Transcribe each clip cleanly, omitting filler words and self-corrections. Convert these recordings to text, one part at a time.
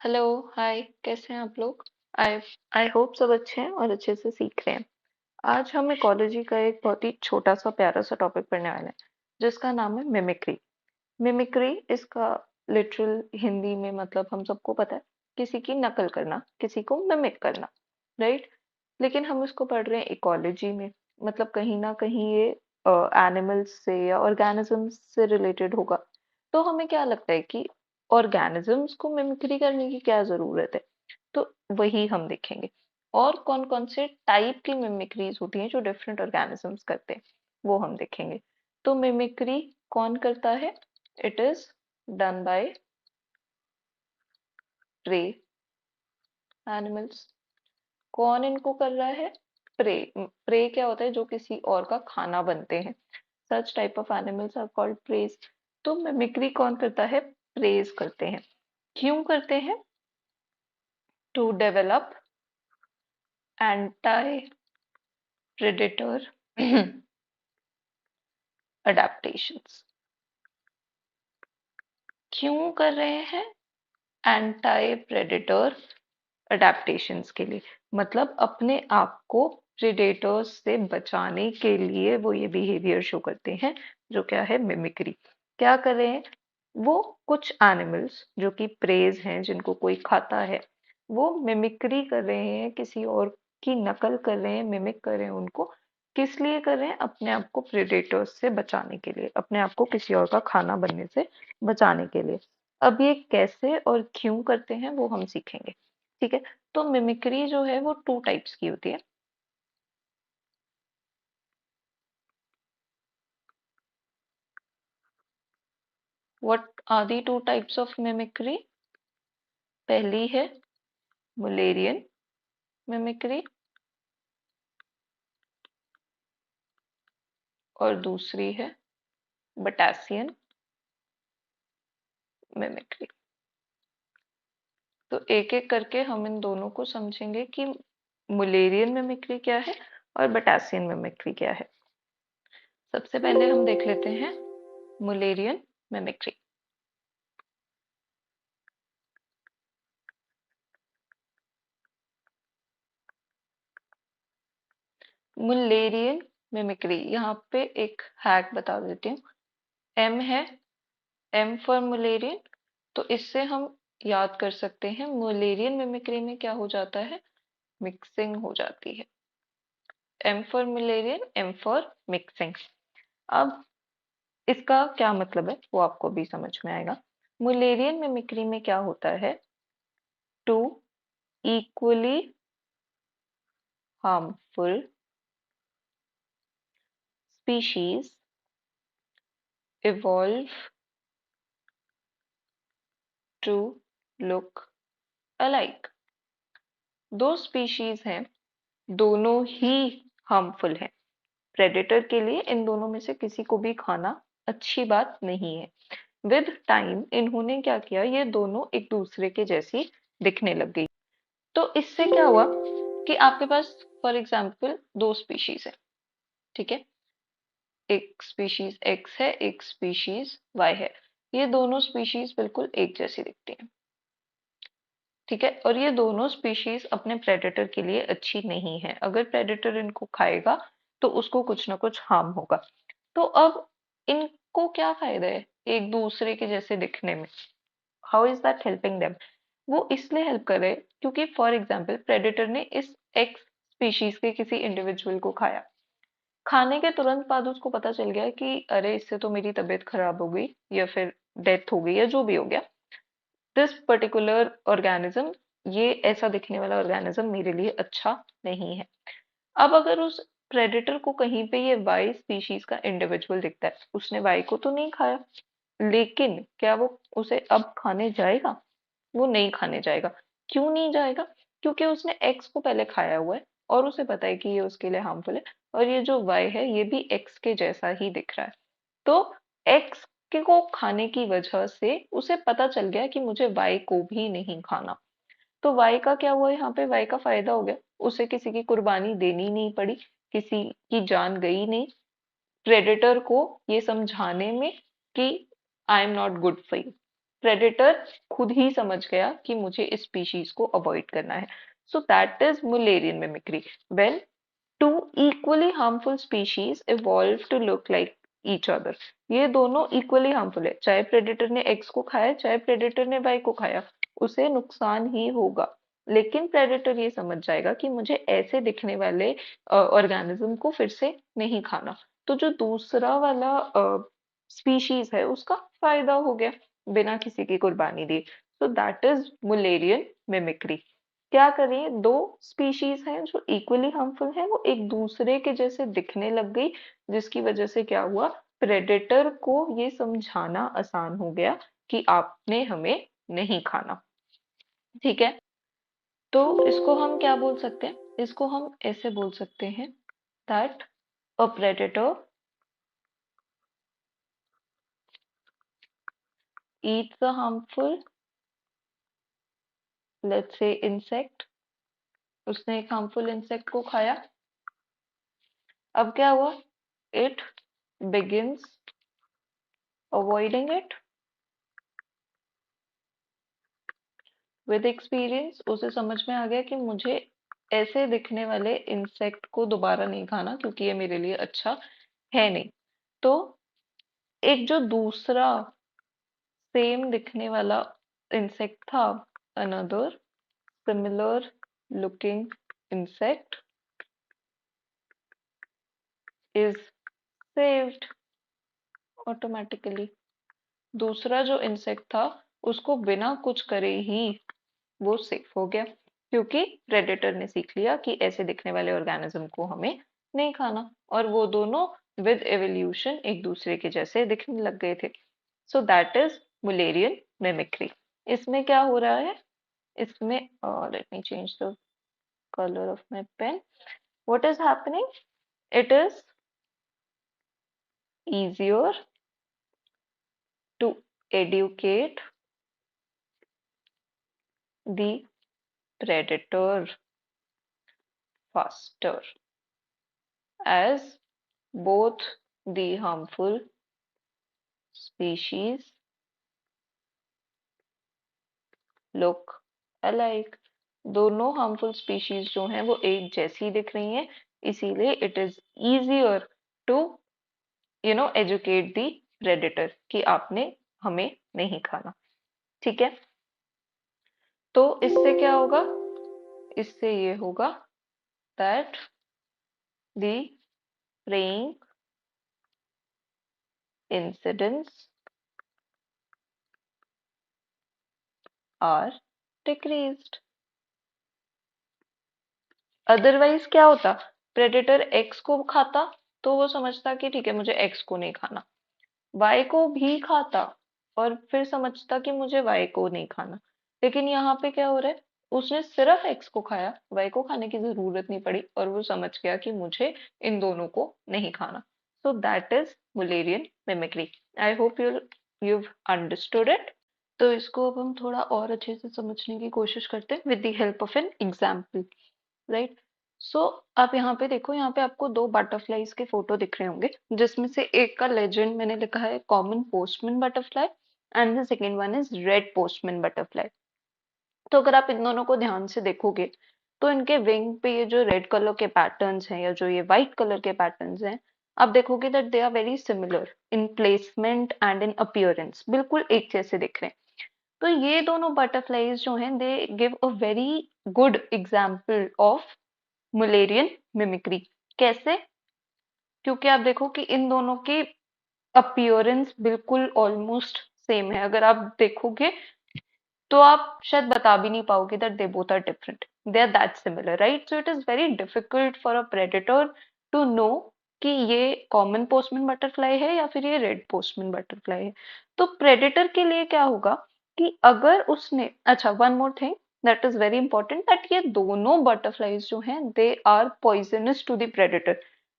Hello. हाय, कैसे हैं आप लोग? आई आई होप सब अच्छे हैं और अच्छे से सीख रहे हैं। आज हम इकोलॉजी का एक बहुत ही छोटा सा प्यारा सा टॉपिक पढ़ने वाले हैं जिसका नाम है मिमिक्री। मिमिक्री इसका लिटरल हिंदी में मतलब हम सबको पता है, किसी की नकल करना, किसी को मिमिक करना, राइट। लेकिन हम इसको पढ़ रहे हैं इकोलॉजी में, मतलब कहीं ना कहीं ये एनिमल्स से या ऑर्गेनिजम्स से रिलेटेड होगा। तो हमें क्या लगता है कि ऑर्गेनिजम्स को मिमिक्री करने की क्या जरूरत है? तो वही हम देखेंगे। और कौन कौन से टाइप की मिमिक्रीज होती हैं जो डिफरेंट ऑर्गेनिजम्स करते हैं, वो हम देखेंगे। तो मिमिक्री कौन करता है? It is done by prey animals. कौन इनको कर रहा है? प्रे। प्रे क्या होता है? जो किसी और का खाना बनते हैं। Such type of animals are called preys. तो मिमिक्री कौन करता है? प्रेज करते हैं। क्यों करते हैं? To develop anti predator adaptations. क्यों कर रहे हैं? एंटाई प्रेडेटर अडेप्टेशंस के लिए। मतलब अपने आप को प्रेडेटर्स से बचाने के लिए वो ये बिहेवियर शो करते हैं, जो क्या है? मिमिक्री। क्या कर रहे हैं? वो कुछ एनिमल्स जो कि प्रेज हैं, जिनको कोई खाता है, वो मिमिक्री कर रहे हैं, किसी और की नकल कर रहे हैं, मिमिक कर रहे हैं उनको। किस लिए कर रहे हैं? अपने आप को प्रेडेटर्स से बचाने के लिए, अपने आप को किसी और का खाना बनने से बचाने के लिए। अब ये कैसे और क्यों करते हैं वो हम सीखेंगे। ठीक है। तो मिमिक्री जो है वो टू टाइप्स की होती है। What are the two types of mimicry? पहली है मुलेरियन मिमिक्री और दूसरी है बटासियन मिमिक्री। तो एक एक करके हम इन दोनों को समझेंगे कि मुलेरियन मिमिक्री क्या है और बटासियन मिमिक्री क्या है। सबसे पहले हम देख लेते हैं मुलेरियन मिमिक्री। मुलेरियन मिमिक्री, यहाँ पे एक हैक बता देती हूँ। एम है, एम फॉर मुलेरियन। तो इससे हम याद कर सकते हैं मुलेरियन मिमिक्री में क्या हो जाता है? मिक्सिंग हो जाती है। M for Mullerian, M for mixing. अब इसका क्या मतलब है वो आपको भी समझ में आएगा। मुलेरियन मिमिक्री में क्या होता है? Two equally harmful species evolve to look alike। दो स्पीशीज हैं, दोनों ही हार्मफुल हैं। प्रेडेटर के लिए इन दोनों में से किसी को भी खाना अच्छी बात नहीं है। विद टाइम इन्होंने क्या किया, ये दोनों एक दूसरे के जैसी दिखने लग गई। तो इससे क्या हुआ कि आपके पास फॉर एग्जाम्पल दो स्पीशीज है, ठीक है। एक स्पीशीज एक्स है, एक स्पीशीज वाई है। ये दोनों स्पीशीज बिल्कुल एक जैसी दिखती हैं, ठीक है। और ये दोनों स्पीशीज अपने प्रेडेटर के लिए अच्छी नहीं है। अगर प्रेडेटर इनको खाएगा तो उसको कुछ ना कुछ हार्म होगा। तो अब इनको क्या फायदा है एक दूसरे के जैसे दिखने में? How is that helping them? वो इसलिए हेल्प कर रहे हैं क्योंकि फॉर एग्जाम्पल प्रेडेटर ने इस एक्स स्पीशीज के किसी इंडिविजुअल को खाया। खाने के तुरंत बाद उसको पता चल गया कि अरे इससे तो मेरी तबीयत खराब हो गई या फिर डेथ हो गई या जो भी हो गया। दिस पर्टिकुलर ऑर्गेनिज्म, ये ऐसा दिखने वाला ऑर्गेनिज्म मेरे लिए अच्छा नहीं है। अब अगर उस प्रेडेटर को कहीं पे ये वाई स्पीशीज का इंडिविजुअल दिखता है, उसने वाई को तो नहीं खाया, लेकिन क्या वो उसे अब खाने जाएगा? वो नहीं खाने जाएगा। क्यों नहीं जाएगा? क्योंकि उसने एक्स को पहले खाया हुआ है और उसे पता है कि ये उसके लिए हार्मफुल है। और ये जो वाई है ये भी एक्स के जैसा ही दिख रहा है। तो एक्स के को खाने की वजह से उसे पता चल गया कि मुझे वाई को भी नहीं खाना। तो वाई का क्या हुआ? यहाँ पे वाई का फायदा हो गया। उसे किसी की कुर्बानी देनी नहीं पड़ी, किसी की जान गई नहीं, प्रेडेटर को ये समझाने में कि आई am not good for you. Predator खुद ही समझ गया कि मुझे इस स्पीशीज को अवॉइड करना है. So that is Mullerian mimicry. When two equally harmful species evolve to look like each other. ये दोनों इक्वली हार्मफुल है, चाहे प्रेडेटर ने एक्स को खाया चाहे प्रेडेटर ने वाई को खाया, उसे नुकसान ही होगा. लेकिन प्रेडेटर ये समझ जाएगा कि मुझे ऐसे दिखने वाले ऑर्गेनिज्म को फिर से नहीं खाना. तो जो दूसरा वाला स्पीशीज है उसका फायदा हो गया बिना किसी की कुर्बानी दिए. सो दैट इज मुलेरियन मिमिक्री. क्या करें, दो स्पीशीज हैं जो इक्वली हार्मफुल हैं, वो एक दूसरे के जैसे दिखने लग गई, जिसकी वजह से क्या हुआ, प्रेडेटर को ये समझाना आसान हो गया कि आपने हमें नहीं खाना. ठीक है, तो इसको हम क्या बोल सकते हैं, इसको हम ऐसे बोल सकते हैं that a predator eats a harmful, let's say insect. उसने एक हार्मफुल इंसेक्ट को खाया. अब क्या हुआ, it begins avoiding it. With experience उसे समझ में आ गया कि मुझे ऐसे दिखने वाले इंसेक्ट को दोबारा नहीं खाना क्योंकि ये मेरे लिए अच्छा है नहीं. तो एक जो दूसरा सेम दिखने वाला इंसेक्ट था, another similar looking insect is saved automatically. दूसरा जो इंसेक्ट था उसको बिना कुछ करे ही वो सेफ हो गया क्योंकि प्रेडेटर ने सीख लिया कि ऐसे दिखने वाले ऑर्गेनिज्म को हमें नहीं खाना, और वो दोनों विद एवोल्यूशन एक दूसरे के जैसे दिखने लग गए थे. So that is Mullerian mimicry. इसमें क्या हो रहा है, इसमें let me change the colour of my pen. What is happening, it is easier to educate the predator faster as both the harmful species look alike. दोनों harmful species जो हैं वो एक जैसी दिख रही हैं, इसीलिए it is easier to educate the predator कि आपने हमें नहीं खाना. ठीक है, तो इससे क्या होगा, इससे ये होगा that the preying incidents are decreased. Otherwise क्या होता, प्रेडेटर एक्स को खाता तो वो समझता कि ठीक है मुझे एक्स को नहीं खाना, वाई को भी खाता और फिर समझता कि मुझे वाई को नहीं खाना. लेकिन यहाँ पे क्या हो रहा है, उसने सिर्फ एक्स को खाया, वाई को खाने की जरूरत नहीं पड़ी और वो समझ गया कि मुझे इन दोनों को नहीं खाना. So that is Mullerian mimicry. I hope you've understood it. तो इसको अब हम थोड़ा और अच्छे से समझने की कोशिश करते हैं with the help of an example. Right, so आप यहाँ पे देखो, यहाँ पे आपको दो बटरफ्लाईज के फोटो दिख रहे होंगे जिसमें से एक का लेजेंड मैंने लिखा है common postman butterfly and the second one is red postman butterfly. तो अगर आप इन दोनों को ध्यान से देखोगे तो इनके विंग पे ये जो रेड कलर के पैटर्न्स हैं या जो ये व्हाइट कलर के पैटर्न्स हैं, आप देखोगे that they are very similar in placement and in appearance, बिल्कुल एक जैसे दिख रहे हैं. तो ये दोनों बटरफ्लाईज जो हैं they give a very good example of Mullerian mimicry. कैसे, क्योंकि आप देखो कि इन दोनों की अपीयरेंस बिल्कुल ऑलमोस्ट सेम है. अगर आप देखोगे तो आप शायद बता भी नहीं पाओगे that they both are different, they are that similar. Right, so it is very difficult for a predator to know कि ये कॉमन पोस्टमैन बटरफ्लाई है या फिर ये रेड पोस्टमैन बटरफ्लाई है. तो प्रेडेटर के लिए क्या होगा कि अगर उसने, अच्छा one more thing that is very important, that ये दोनों बटरफ्लाईज जो हैं they are poisonous to the predator.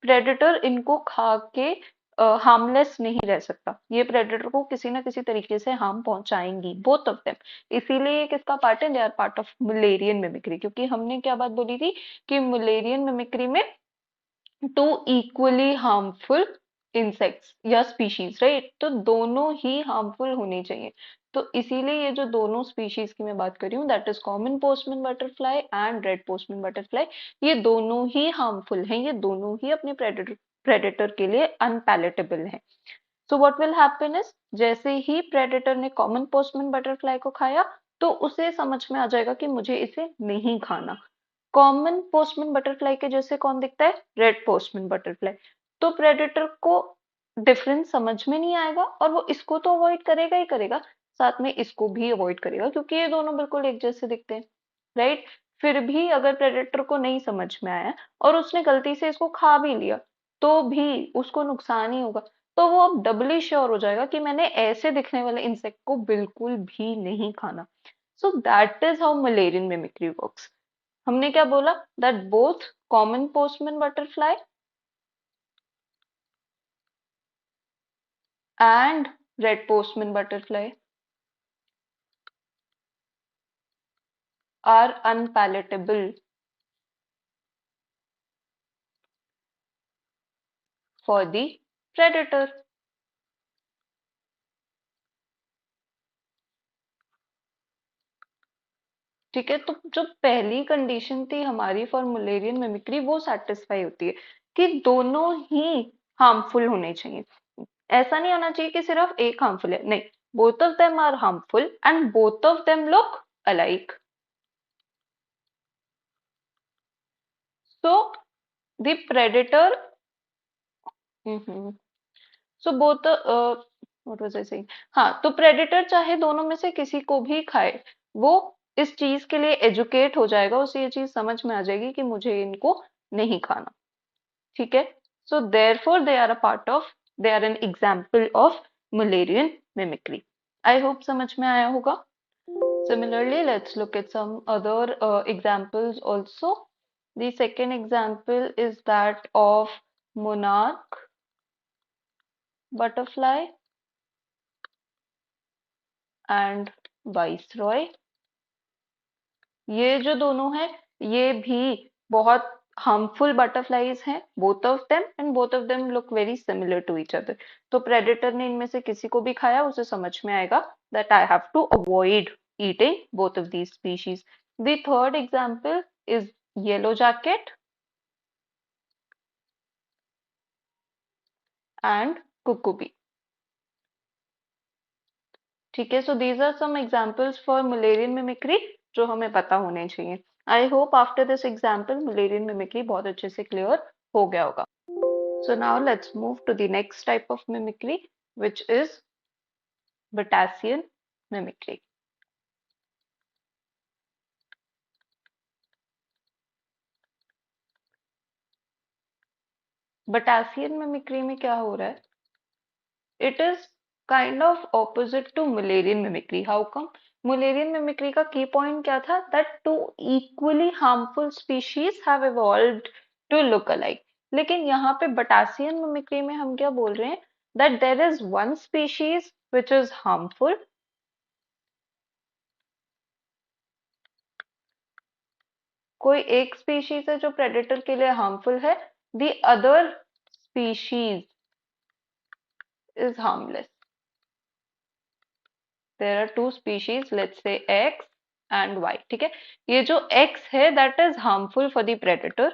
Predator इनको खा के हार्मलेस नहीं रह सकता, ये प्रेडेटर को किसी ना किसी तरीके से हार्म पहुंचाएंगी, बोथ ऑफ देम. इसीलिए ये किसका पार्ट है, they are part of Mullerian mimicry. क्योंकि हमने क्या बात बोली थी कि मुलेरियन मिमिक्री में टू इक्वली हार्मफुल इंसेक्ट्स या स्पीशीज, राइट, तो दोनों ही हार्मफुल होनी चाहिए. तो इसीलिए ये जो दोनों स्पीशीज की मैं बात कर रही हूँ, that is common postman butterfly and red postman butterfly, ये दोनों ही हार्मफुल हैं, ये दोनों ही अपने प्रेडेटर के लिए अनपैलेटेबल हैं। So what will happen is, जैसे ही प्रेडेटर ने कॉमन पोस्टमैन बटरफ्लाई को खाया तो उसे समझ में आ जाएगा कि मुझे इसे नहीं खाना। कॉमन पोस्टमैन बटरफ्लाई के जैसे कौन दिखता है, रेड पोस्टमैन बटरफ्लाई। तो प्रेडेटर को डिफरेंस समझ में नहीं आएगा और वो इसको तो अवॉइड करेगा ही करेगा, साथ में इसको भी अवॉइड करेगा क्योंकि ये दोनों बिल्कुल एक जैसे दिखते हैं, राइट। फिर भी अगर प्रेडेटर को नहीं समझ में आया और उसने गलती से इसको खा भी लिया तो भी उसको नुकसान ही होगा। तो वो अब डबली श्योर हो जाएगा कि मैंने ऐसे दिखने वाले इंसेक्ट को बिल्कुल भी नहीं खाना। So that is how Mullerian mimicry works. हमने क्या बोला, that both common postman butterfly and red postman butterfly are unpalatable for the predator। ठीक है, तो जो पहली कंडीशन थी हमारी फॉर मुलेरियन मिमिक्री वो सेटिस्फाई होती है कि दोनों ही हार्मफुल होने चाहिए। ऐसा नहीं होना चाहिए कि सिर्फ एक हार्मफुल है, नहीं, both of them are harmful and both of them look alike. So the predator, so both what was I saying, हाँ, तो प्रेडेटर चाहे दोनों में से किसी को भी खाए, वो इस चीज के लिए एजुकेट हो जाएगा, उसे ये चीज समझ में आ जाएगी कि मुझे इनको नहीं खाना। ठीक है, so therefore they are a part of, they are an example of Mullerian mimicry. I hope समझ में आया होगा। Similarly, let's look at some other examples also. The second example is that of monarch butterfly and viceroy। ये जो दोनों हैं, ये भी बहुत हार्मफुल बटरफ्लाईज हैं, both of them, and both of them look very similar to each other. तो predator ने इनमें से किसी को भी खाया उसे समझ में आएगा that I have to avoid eating both of these species। The third example is yellow jacket and cuckoo। ठीक है, so these are some examples for Mullerian mimicry जो हमें पता होने चाहिए। I hope after this example Mullerian mimicry बहुत अच्छे से क्लियर हो गया होगा। So now let's move to the next type of mimicry which is Batasian mimicry। Batasian mimicry में क्या हो रहा है, it is kind of opposite to Mullerian mimicry। How come? Mullerian mimicry का key point क्या था, that two equally harmful species have evolved to look alike। लेकिन यहाँ पे Batasian mimicry में हम क्या बोल रहे हैं, that there is one species which is harmful, कोई एक species है जो predator के लिए harmful है, the other species is harmless। There are two species, let's say X and Y। ठीक है, ये जो X है that is harmful for the predator,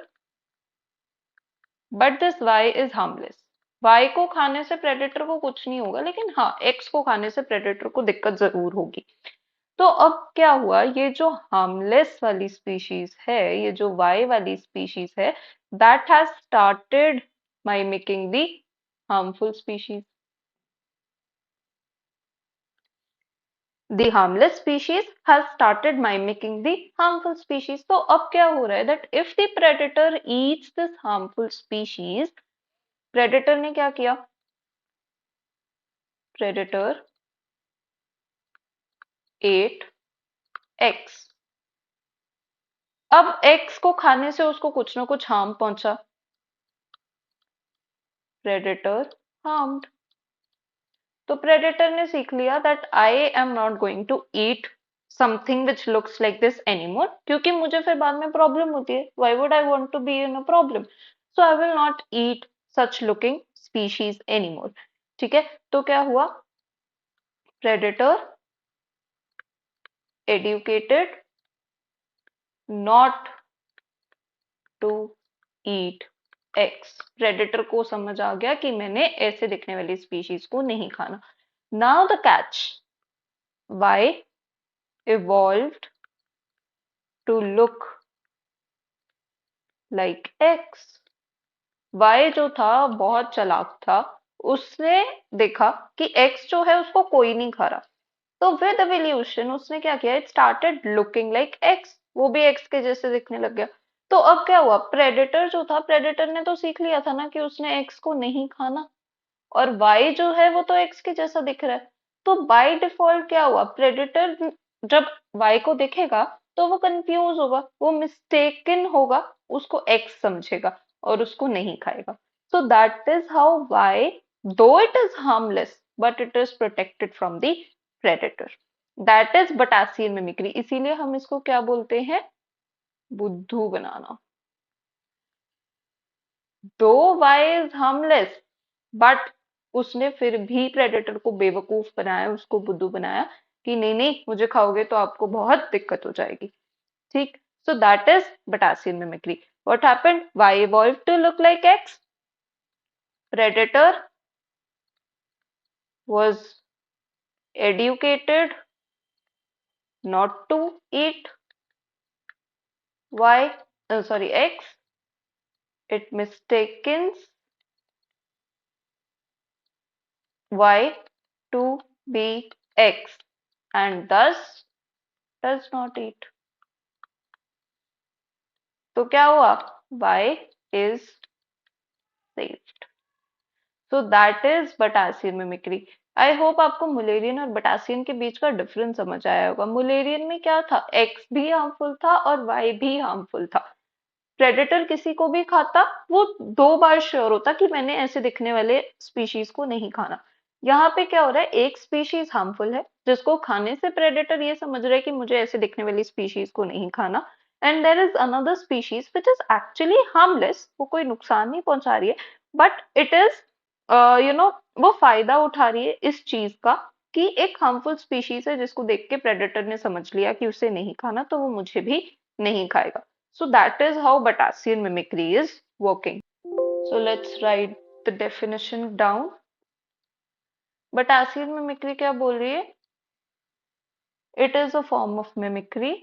but this Y is harmless। Y को खाने से predator को कुछ नहीं होगा, लेकिन हाँ X को खाने से predator को दिक्कत जरूर होगी। तो अब क्या हुआ, ये जो हार्मलेस वाली स्पीशीज है, ये जो Y वाली स्पीशीज है, that has started mimicking the harmful species। The harmless species has started mimicking the harmful species। तो अब क्या हो रहा है, that if the predator eats this harmful species, predator ने क्या किया, predator ate X। अब X को खाने से उसको कुछ ना कुछ हार्म पहुंचा, predator harmed। तो प्रेडेटर ने सीख लिया that I am not going to eat something which looks like this anymore, क्योंकि मुझे फिर बाद में प्रॉब्लम होती है, why would I want to be in a problem, so I will not eat such looking species anymore. ठीक है, तो क्या हुआ, predator educated not to eat X। Predator को समझ आ गया कि मैंने ऐसे दिखने वाली स्पीशीज को नहीं खाना। Now the catch, Y evolved to look like X। Y जो था बहुत चालाक था, उसने देखा कि X जो है उसको कोई नहीं खा रहा, तो विद एवोल्यूशन उसने क्या किया, it started looking like x, वो भी एक्स के जैसे दिखने लग गया। तो अब क्या हुआ, प्रेडेटर जो था, प्रेडेटर ने तो सीख लिया था ना कि उसने एक्स को नहीं खाना, और वाई जो है वो तो एक्स के जैसा दिख रहा है। तो बाय डिफॉल्ट क्या हुआ, प्रेडेटर जब वाई को देखेगा तो वो कंफ्यूज होगा, वो मिस्टेकन होगा, उसको एक्स समझेगा और उसको नहीं खाएगा। So that is how why, though it is harmless but it is protected from the predator. That is Batesian mimicry. इसीलिए हम इसको क्या बोलते हैं, बुद्धू बनाना। दो वाई इज हार्मलेस बट उसने फिर भी प्रेडेटर को बेवकूफ बनाया, उसको बुद्धू बनाया कि नहीं नहीं मुझे खाओगे तो आपको बहुत दिक्कत हो जाएगी। ठीक, so that is Batesian mimicry. What happened, Y evolve to look like x, predator was educated not to eat y, sorry, x, it mistakes y to be x and thus does not eat। तो क्या हुआ, y is saved। So that is Batesian mimicry. I hope आपको Mullerian और Batesian के बीच का difference समझ आया होगा। मुलेरियन में क्या था, एक्स भी हार्मफुल था और वाई भी हार्मफुल था। प्रेडेटर किसी को भी खाता, वो दो बार श्योर होता कि मैंने ऐसे दिखने वाले स्पीशीज को नहीं खाना। यहाँ पे क्या हो रहा है, एक स्पीशीज हार्मफुल है जिसको खाने से प्रेडेटर ये समझ रहा है कि मुझे ऐसे दिखने वाली स्पीशीज को नहीं खाना, and there is another species which is actually harmless, वो कोई नुकसान नहीं पहुंचा रही है, बट इट इज वो फायदा उठा रही है इस चीज का कि एक हार्मफुल स्पीशीज है जिसको देख के प्रेडेटर ने समझ लिया कि उसे नहीं खाना, तो वो मुझे भी नहीं खाएगा। So that is how Batassian mimicry is working. So let's write the definition down. Batassian mimicry क्या बोल रही है? It is a form of mimicry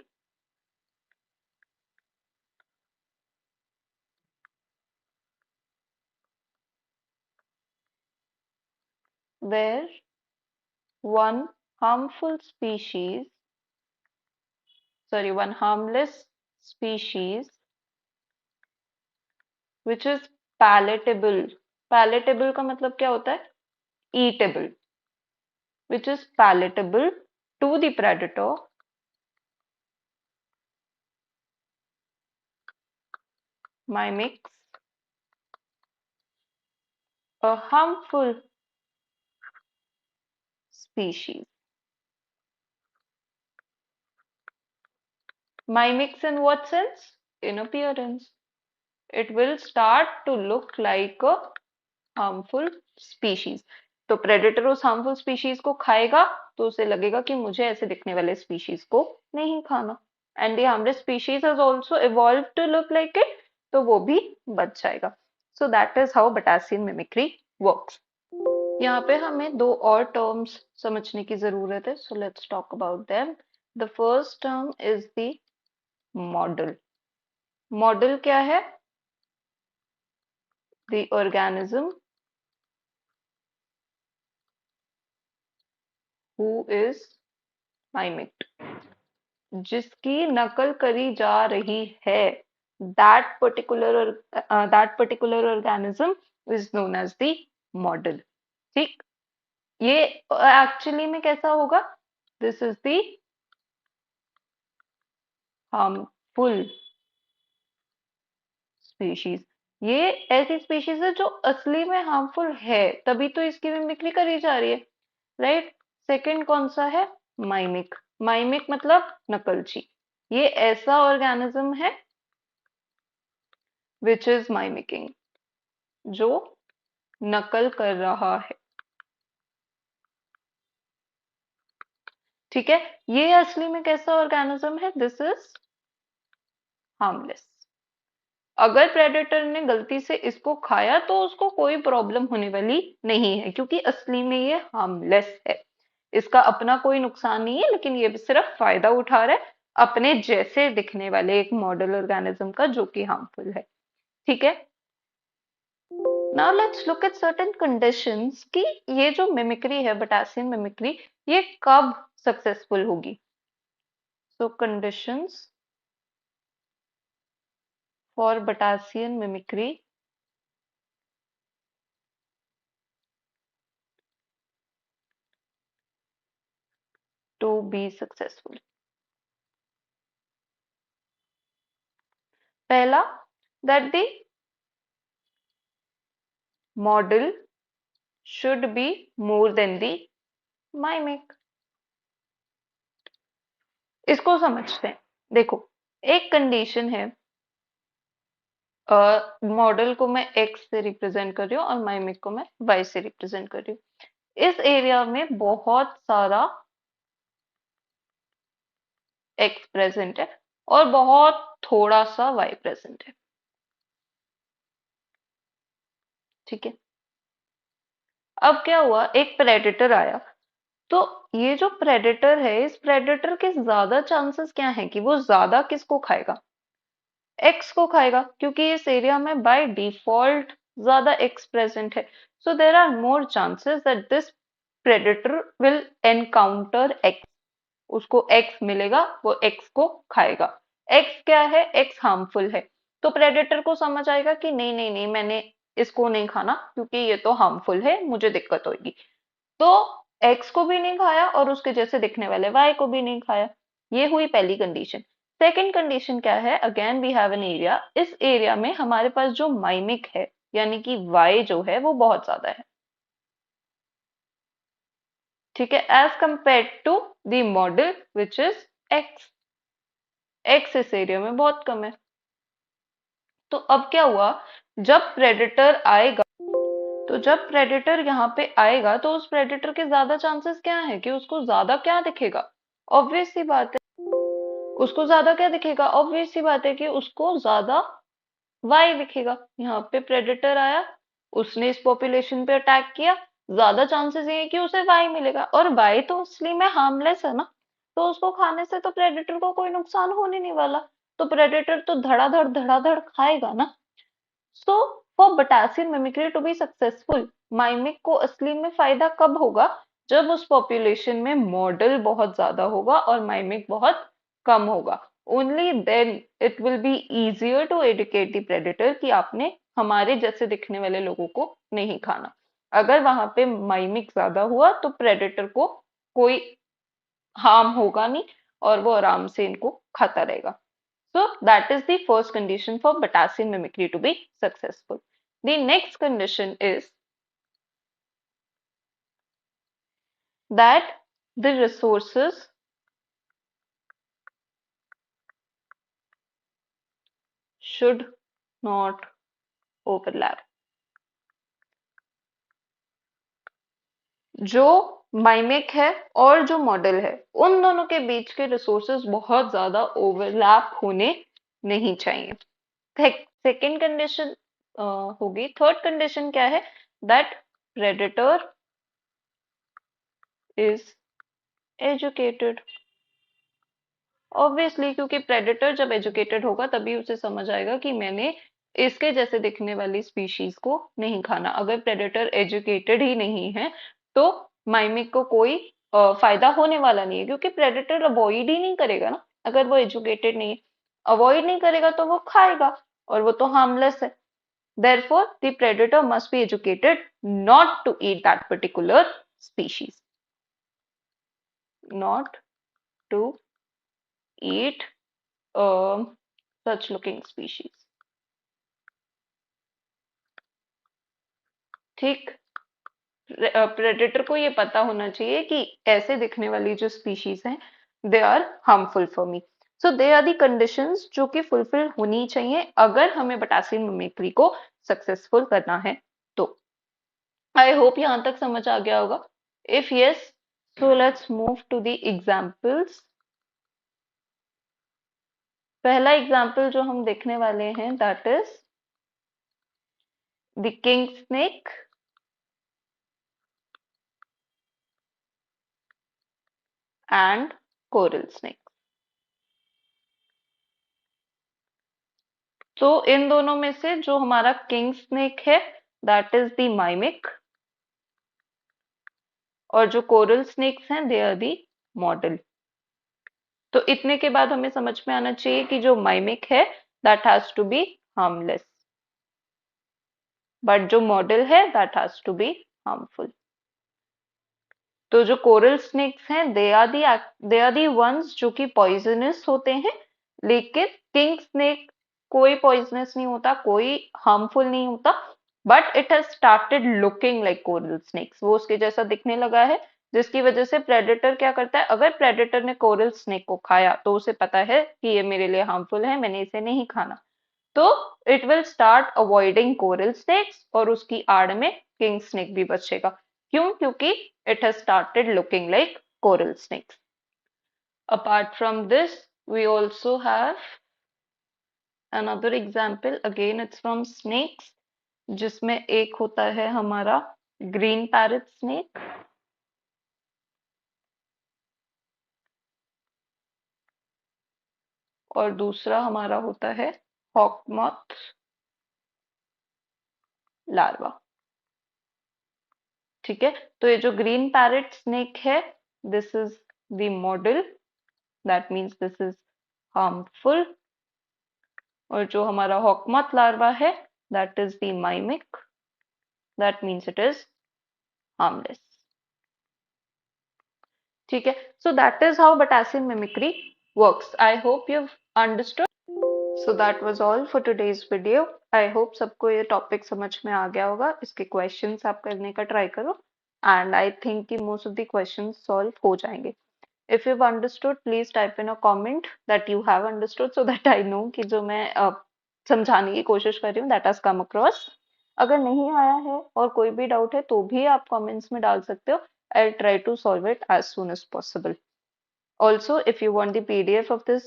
where one harmful species, one harmless species which is palatable. Palatable का मतलब क्या होता है? Eatable. Which is palatable to the predator mimics a harmful species. Mimics in what sense? In appearance. It will start to look like a harmful species। तो predator उस harmful species को खाएगा तो उसे लगेगा कि मुझे ऐसे दिखने वाले स्पीशीज को नहीं खाना, and the harmless species has also evolve to look like it, तो वो भी बच जाएगा। So that is how Batesian mimicry works. यहाँ पे हमें दो और टर्म्स समझने की जरूरत है, so let's talk about them. The first term is the model. Model क्या है, the organism who is mimicked, जिसकी नकल करी जा रही है, that particular organism is known as the model। ठीक, ये एक्चुअली में कैसा होगा, this is the harmful species. ये ऐसी स्पीशीज है जो असली में हार्मफुल है, तभी तो इसकी मिमिक्री करी जा रही है, राइट। सेकंड कौन सा है, माइमिक। माइमिक मतलब नकलची। ये ऐसा ऑर्गेनिज्म है विच इज माइमिकिंग, जो नकल कर रहा है। ठीक है, ये असली में कैसा ऑर्गेनिज्म है? This is harmless. अगर प्रेडेटर ने गलती से इसको खाया तो उसको कोई प्रॉब्लम होने वाली नहीं है, क्योंकि असली में ये हार्मलेस है। इसका अपना कोई नुकसान नहीं है, लेकिन ये सिर्फ फायदा उठा रहा है अपने जैसे दिखने वाले एक मॉडल ऑर्गेनिज्म का, जो कि हार्मफुल है। ठीक है, now let's look at certain conditions कि ये जो मिमिक्री है, बटासियन मिमिक्री, ये कब सक्सेसफुल होगी। So conditions for Batesian mimicry to be successful. पहला, that the model should be more than the mimic। इसको समझते हैं। देखो, एक कंडीशन है, मॉडल को मैं एक्स से रिप्रेजेंट कर रही हूँ और माइमिक को मैं वाई से रिप्रेजेंट कर रही हूँ। इस एरिया में बहुत सारा एक्स प्रेजेंट है और बहुत थोड़ा सा वाई प्रेजेंट है। ठीक है, अब क्या हुआ, एक प्रेडेटर आया, तो ये जो प्रेडेटर है, इस प्रेडेटर के ज्यादा चांसेस क्या है कि वो ज्यादा किसको खाएगा? एक्स को खाएगा, क्योंकि इस एरिया में बाय डिफॉल्ट ज्यादा एक्स प्रेजेंट है। So there are more chances that this predator will encounter x. उसको एक्स मिलेगा, वो एक्स को खाएगा। एक्स क्या है? एक्स हार्मफुल है। तो प्रेडेटर को समझ आएगा कि नहीं नहीं नहीं, मैंने इसको नहीं खाना, क्योंकि ये तो हार्मफुल है, मुझे दिक्कत होगी। तो एक्स को भी नहीं खाया और उसके जैसे दिखने वाले वाई को भी नहीं खाया। ये हुई पहली कंडीशन। सेकंड कंडीशन क्या है? Again we have an area. इस एरिया में हमारे पास जो माइमिक है, यानी कि वाई जो है, वो बहुत ज्यादा है। ठीक है, as compared to the model which is X. X इस एरिया में बहुत कम है। तो अब क्या हुआ, जब प्रेडेटर आएगा, तो जब प्रेडेटर यहाँ पे आएगा, तो उस प्रेडेटर के ज्यादा चांसेस क्या है कि उसको ज्यादा क्या दिखेगा? ऑब्वियस सी बात है, उसको ज्यादा क्या दिखेगा? ऑब्वियस सी बात है कि उसको ज्यादा वाई दिखेगा। यहाँ पे प्रेडेटर आया, उसने इस पॉपुलेशन पे अटैक किया, ज्यादा चांसेस ये है कि उसे वाई मिलेगा, और वाई तो असली में हार्मलेस है ना, तो उसको खाने से तो प्रेडेटर को कोई नुकसान होने नहीं वाला। तो प्रेडेटर तो धड़ाधड़ खाएगा ना। So for potassium mimicry to be successful, mimic को असली में फायदा कब होगा? जब उस पॉपुलेशन में मॉडल बहुत ज्यादा होगा और माइमिक बहुत कम होगा। Only then it will be easier to educate the predator कि आपने हमारे जैसे दिखने वाले लोगों को नहीं खाना। अगर वहां पे माइमिक ज्यादा हुआ तो प्रेडेटर को कोई हार्म होगा नहीं और वो आराम से इनको खाता रहेगा। So that is the first condition for Batasian mimicry to be successful. The next condition is that the resources should not overlap. जो माइमिक है और जो मॉडल है, उन दोनों के बीच के रिसोर्सेज बहुत ज्यादा ओवरलैप होने नहीं चाहिए। सेकेंड कंडीशन होगी। थर्ड कंडीशन क्या है? That predator is educated. Obviously, क्योंकि प्रेडेटर जब एजुकेटेड होगा तभी उसे समझ आएगा कि मैंने इसके जैसे दिखने वाली स्पीशीज को नहीं खाना। अगर प्रेडेटर एजुकेटेड ही नहीं है तो माइमिक को कोई फायदा होने वाला नहीं है, क्योंकि प्रेडेटर अवॉइड ही नहीं करेगा ना। अगर वो एजुकेटेड नहीं है, अवॉइड नहीं करेगा तो वो खाएगा, और वो तो हार्मलेस है। therefore the predator must be educated not to eat that particular species, not to eat such looking species। ठीक, प्रेडेटर को ये पता होना चाहिए कि ऐसे दिखने वाली जो स्पीशीज हैं, they are harmful for me. So they are the conditions जो कि फुलफिल होनी चाहिए अगर हमें पोटेशियम मिमिक्री को सक्सेसफुल करना है तो। आई होप यहां तक समझ आ गया होगा। If yes, So let's move to the examples. पहला एग्जाम्पल जो हम देखने वाले हैं that is the king snake and coral snake. तो इन दोनों में से जो हमारा किंग स्नेक है दैट इज द माइमिक, और जो कोरल स्नेक्स हैं दे आर दी मॉडल। तो इतने के बाद हमें समझ में आना चाहिए कि जो माइमिक है that has to be harmless, but जो मॉडल है that has to be harmful. तो जो कोरल स्नेक्स हैं दे आर दी वंस जो कि पॉइजनस होते हैं, लेकिन किंग स्नेक कोई पॉइजनस नहीं होता, कोई हार्मफुल नहीं होता, but it has started looking like coral snakes. वो उसके जैसा दिखने लगा है, जिसकी वजह से प्रेडेटर क्या करता है, अगर प्रेडेटर ने कोरल स्नेक को खाया तो उसे पता है कि ये मेरे लिए हार्मफुल है, मैंने इसे नहीं खाना, तो it will start avoiding coral snakes और उसकी आड़ में किंग स्नेक भी बचेगा। क्यों? क्योंकि it has started looking like coral snakes. Apart from this we also have another example, again it's from snakes, जिसमें एक होता है हमारा ग्रीन पैरेट स्नेक और दूसरा हमारा होता है हॉक मॉथ लार्वा। ठीक है, तो ये जो ग्रीन पैरेट स्नेक है this is the model, that means this is harmful, और जो हमारा हॉकमॉथ लार्वा है that is the mimic, that means it is harmless. ठीक है, so that is how Batassian mimicry works. I hope you've understood. So that was all for today's video. I hope सबको ये topic समझ में आ गया होगा। इसके क्वेश्चंस आप करने का ट्राई करो एंड आई थिंक कि most of the questions solve हो जाएंगे। If you've understood, please type in a comment that you have understood so that I know कि जो मैं समझाने की कोशिश कर रही हूँ that has come across. अगर नहीं आया है और कोई भी डाउट है तो भी आप कमेंट्स में डाल सकते हो। I'll try to solve it as soon as possible. Also, if you want the PDF of this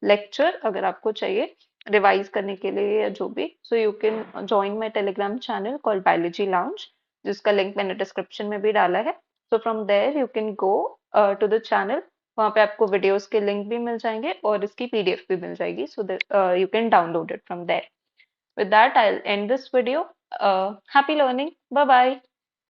lecture, अगर आपको चाहिए रिवाइज करने के लिए या जो भी, so you can join my Telegram channel called Biology Lounge, जिसका लिंक मैंने डिस्क्रिप्शन में भी डाला है। So from there you can go to the channel. वहाँ पे आपको वीडियोस के लिंक भी मिल जाएंगे और इसकी PDF भी मिल जाएगी, so that you can download it from there. With that, I'll end this video. Happy learning. Bye bye.